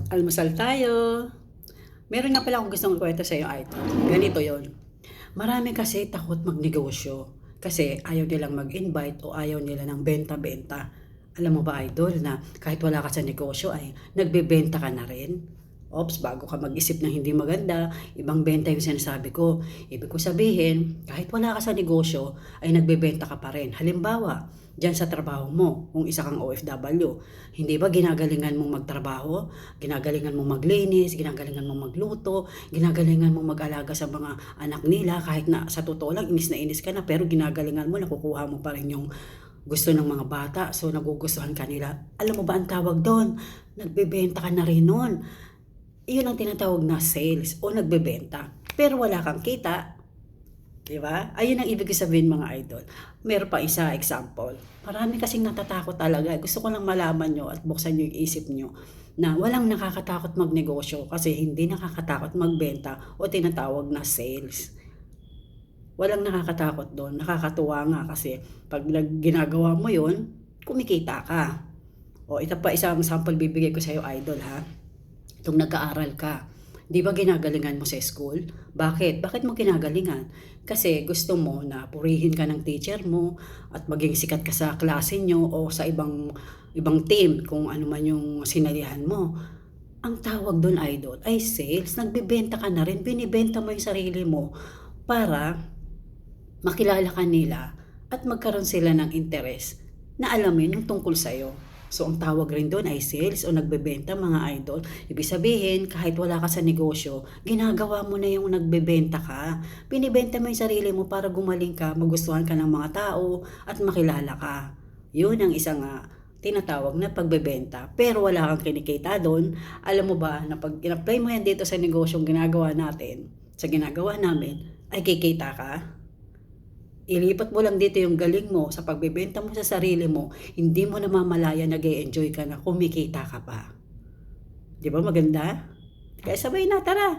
Almusal tayo. Meron nga pala akong gustong ikwento sa iyo, Idol. Ganito yon. Marami kasi takot magnegosyo. Kasi ayaw nilang mag-invite o ayaw nila ng benta-benta. Alam mo ba, Idol, na kahit wala ka sa negosyo ay nagbebenta ka na rin? Ops, bago ka mag-isip ng hindi maganda, ibang benta yung sinasabi ko. Ibig ko sabihin, kahit wala ka sa negosyo, ay nagbebenta ka pa rin. Halimbawa, dyan sa trabaho mo, kung isa kang OFW, hindi ba ginagalingan mong magtrabaho? Ginagalingan mong maglinis, ginagalingan mong magluto, ginagalingan mong mag-alaga sa mga anak nila, kahit na sa totoo lang, inis na inis ka na, pero ginagalingan mo, nakukuha mo pa rin yung gusto ng mga bata, so nagugustuhan ka nila. Alam mo ba ang tawag doon? Nagbebenta ka na rin nun. Iyon ang tinatawag na sales o nagbebenta. Pero wala kang kita. Di ba? Ayun ang ibig sabihin, mga idol. Meron pa isa example. Marami kasing natatakot talaga. Gusto ko lang malaman nyo at buksan nyo yung isip nyo na walang nakakatakot magnegosyo kasi hindi nakakatakot magbenta o tinatawag na sales. Walang nakakatakot doon. Nakakatuwa nga kasi pag ginagawa mo yun, kumikita ka. O ito pa isang sample bibigay ko sa iyo, idol, ha. Itong nag-aaral ka, di ba ginagalingan mo sa school? Bakit? Bakit mo ginagalingan? Kasi gusto mo na purihin ka ng teacher mo at maging sikat ka sa klase nyo o sa ibang team kung ano man yung sinalihan mo. Ang tawag doon, idol, ay sales. Nagbebenta ka na rin. Binibenta mo yung sarili mo para makilala ka nila at magkaroon sila ng interes na alamin yung tungkol sa'yo. So, ang tawag rin doon ay sales o nagbebenta, mga idol. Ibig sabihin, kahit wala ka sa negosyo, ginagawa mo na yung nagbebenta ka. Binibenta mo yung sarili mo para gumaling ka, magustuhan ka ng mga tao, at makilala ka. Yun ang isang tinatawag na pagbebenta. Pero wala kang kinikita doon. Alam mo ba na pag in-apply mo yan dito sa negosyong ginagawa natin, sa ginagawa namin, ay kikita ka? Ilipat mo lang dito yung galing mo sa pagbebenta mo sa sarili mo, hindi mo namamalaya nag-e-enjoy ka na kumikita ka pa. Di ba maganda? Kaya sabay na, tara!